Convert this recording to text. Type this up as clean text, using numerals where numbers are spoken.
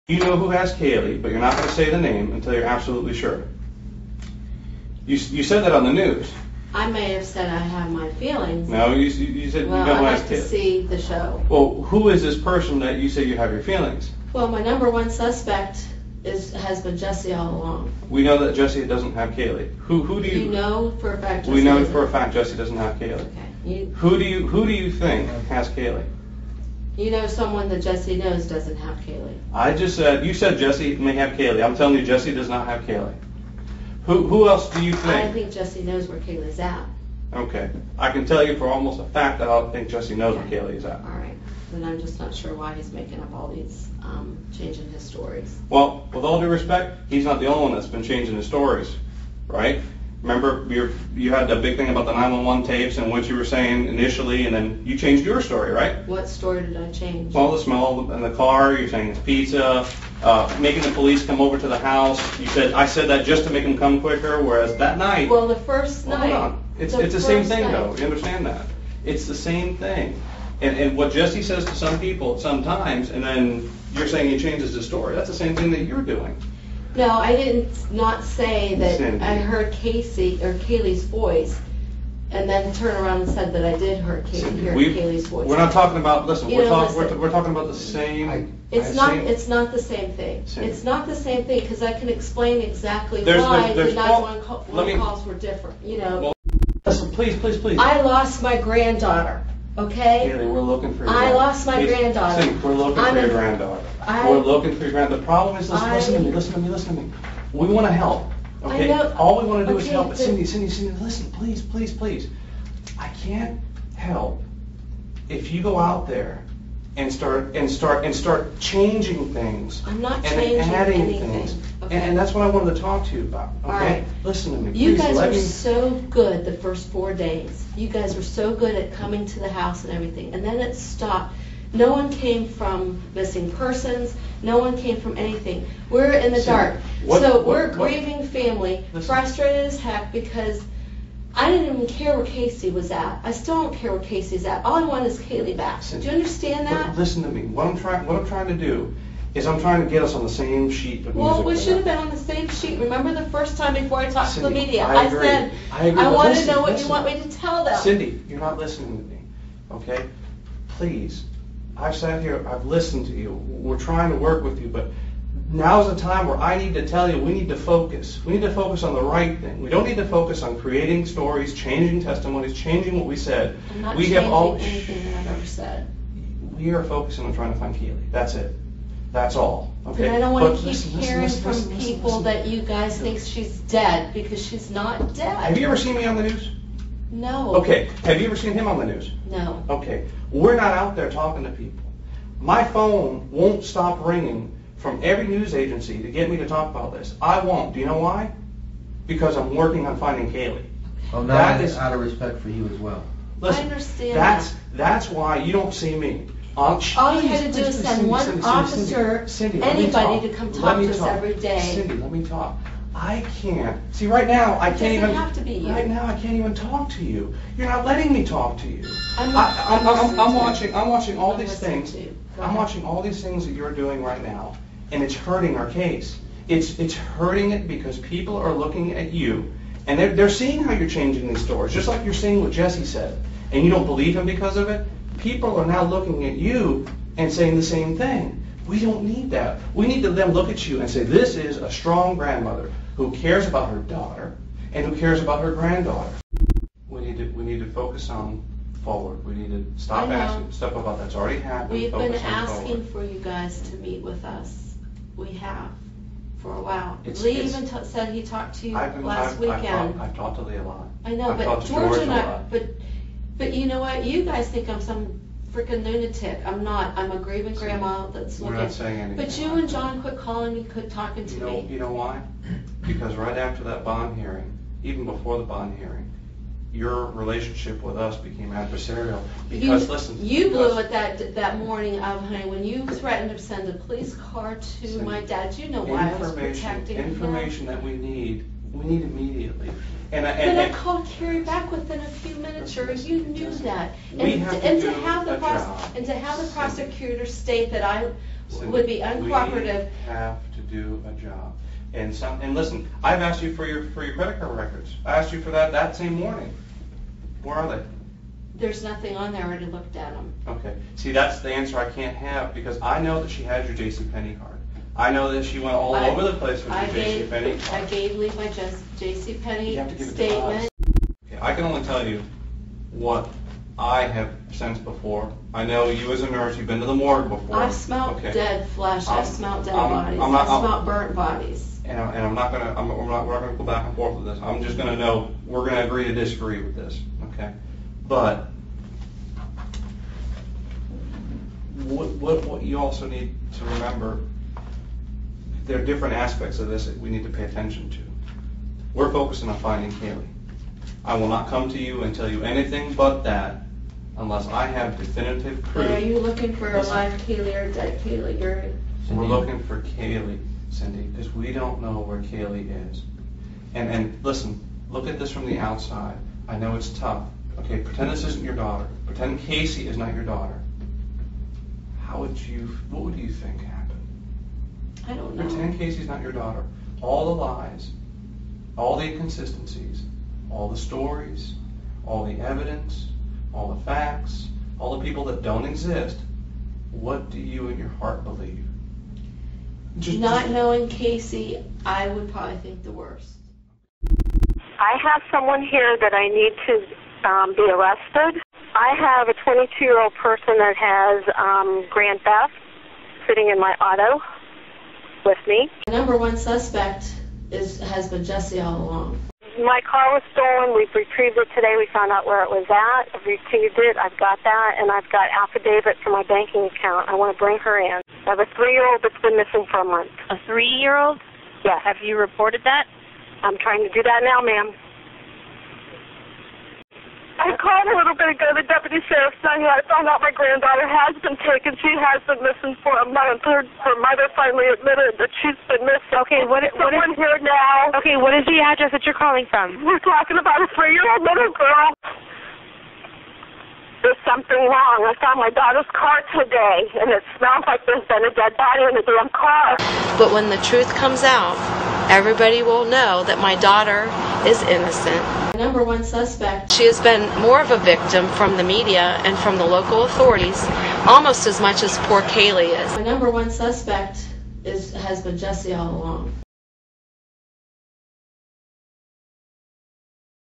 You know who has Caylee, but you're not going to say the name until you're absolutely sure. You said that on the news. I may have said I have my feelings. No, you said well, you know who I'd has like Caylee. to see the show. Well, who is this person that you say you have your feelings? Well, my number one suspect has been Jesse all along. We know that Jesse doesn't have Caylee. Who do you? You know for a fact. Jesse we know doesn't. for a fact Jesse doesn't have Caylee. Okay. Who do you think has Caylee? You know someone that Jesse knows doesn't have Caylee. I just said, you said Jesse may have Caylee. I'm telling you Jesse does not have Caylee. Who else do you think? I think Jesse knows where Caylee's at. Okay. I can tell you for almost a fact that I don't think Jesse knows where Caylee is at. All right. Then I'm just not sure why he's making up all these, changing his stories. Well, with all due respect, he's not the only one that's been changing his stories, right? Remember, you had the big thing about the 911 tapes and what you were saying initially, and then you changed your story, right? What story did I change? Well, the smell in the car, you're saying it's pizza, making the police come over to the house. You said, I said that just to make them come quicker, whereas that night... Well, the first night... Hold on. It's the same thing, though. You understand that? It's the same thing. And what Jesse says to some people sometimes, and then you're saying he changes his story, that's the same thing that you're doing. No, I didn't not say that Cindy. I heard Caylee's voice and then turn around and said that I did hear Caylee's voice. We're not talking about, listen, we're listen. talking about the same... It's not the same thing. Cindy. It's not the same thing because I can explain exactly There's why the 911 calls were different. You know. Well, listen, please. I lost my granddaughter. Okay. Caylee, we're looking for your I lost my granddaughter. Cindy, we're looking for your granddaughter. We're looking for your granddaughter. The problem is, listen to me. We want to help. Okay. All we want to do is help. Cindy, listen, please. I can't help if you go out there and start changing things. I'm not and changing adding anything. things. Okay. And that's what I wanted to talk to you about. Okay. All right. Listen to me. You please, guys were so good the first 4 days. You guys were so good at coming to the house and everything. And then it stopped. No one came from missing persons. No one came from anything. We're in the dark. We're a grieving family, frustrated as heck because I didn't even care where Casey was at. I still don't care where Casey's at. All I want is Caylee back. Do you understand that? Listen to me. What I'm trying to do is I'm trying to get us on the same sheet of music. Well, we should have been on the same sheet. Remember the first time before I talked to the media? I said, I want to know what you want me to tell them. Cindy, you're not listening to me. Okay? Please. I've sat here, I've listened to you. We're trying to work with you, but now's the time where I need to tell you we need to focus. We need to focus on the right thing. We don't need to focus on creating stories, changing testimonies, changing what we said. I'm not changing anything that I've ever said. We are focusing on trying to find Caylee. That's it. That's all. Okay. And I don't want to keep hearing from people that you guys think she's dead because she's not dead. Have you ever seen me on the news? No. Okay. Have you ever seen him on the news? No. Okay. We're not out there talking to people. My phone won't stop ringing from every news agency to get me to talk about this. I won't. Do you know why? Because I'm working on finding Caylee. Oh, no, that is out of respect for you as well. Listen, I understand that's why you don't see me. All you had to do is send one officer, anybody to come talk to us every day. Cindy, let me talk. I can't. See, right now I can't even. Have to be you. Right now I can't even talk to you. You're not letting me talk to you. I'm watching all these things. I'm watching all these things that you're doing right now, and it's hurting our case. It's hurting it because people are looking at you, and they're seeing how you're changing these stories, just like you're seeing what Jesse said, and you don't believe him because of it. People are now looking at you and saying the same thing. We don't need that. We need to then look at you and say, this is a strong grandmother who cares about her daughter and who cares about her granddaughter. We need to focus on forward. We need to stop asking stuff about that's already happened. We've been asking for you guys to meet with us. We have for a while. Lee even said he talked to you last weekend. I've talked to Lee a lot. I know, but George and I, but you know what? You guys think I'm some freaking lunatic. I'm not. I'm a grieving grandma that's looking. We're not saying anything. But you and John quit calling me, quit talking to me. You know why? Because right after that bond hearing, even before the bond hearing, your relationship with us became adversarial. Because you blew it that morning of, honey, when you threatened to send a police car to my dad. You know why I was protecting him. Information that we need immediately. But I called Carrie back within a few minutes, sure. You knew that. And to have the prosecutor state that I would be uncooperative. We have to do a job. And listen, I've asked you for your credit card records. I asked you for that same morning. Where are they? There's nothing on there. I already looked at them. Okay. See, that's the answer I can't have because I know that she has your JCPenney card. I know that she went all over the place with your JCPenney card. I gave Lee my JCPenney You have to give it to statement. us. Okay, I can only tell you what I have sensed before. I know you as a nurse, you've been to the morgue before. I've smelled dead flesh. I've smelled dead bodies. I've smelled burnt bodies. And we're not gonna go back and forth with this. I'm just gonna know we're gonna agree to disagree with this, okay? But what you also need to remember, there are different aspects of this that we need to pay attention to. We're focusing on finding Caylee. I will not come to you and tell you anything but that unless I have definitive proof. But are you looking for a live Caylee or a dead Caylee? We're looking for Caylee, Cindy, because we don't know where Caylee is. And listen, look at this from the outside. I know it's tough. Okay, pretend this isn't your daughter. Pretend Casey is not your daughter. What would you think happened? I don't know. Pretend Casey's not your daughter. All the lies, all the inconsistencies, all the stories, all the evidence, all the facts, all the people that don't exist, what do you in your heart believe? Not knowing Casey, I would probably think the worst. I have someone here that I need to be arrested. I have a 22-year-old person that has grand theft sitting in my auto with me. The number one suspect has been Jesse all along. My car was stolen. We've retrieved it today. We found out where it was at. I've retrieved it. I've got that, and I've got affidavit for my banking account. I want to bring her in. I have a 3-year-old that's been missing for a month. A 3-year-old? Yes. Have you reported that? I'm trying to do that now, ma'am. I called a little bit ago, the deputy sheriff's son here. I found out my granddaughter has been taken. She has been missing for a month. Her mother finally admitted that she's been missing. Okay, what is here now? Okay, what is the address that you're calling from? We're talking about a 3-year-old little girl. There's something wrong. I found my daughter's car today, and it smells like there's been a dead body in the damn car. But when the truth comes out, everybody will know that my daughter is innocent. The number one suspect, she has been more of a victim from the media and from the local authorities, almost as much as poor Caylee is. The number one suspect has been Jesse all along.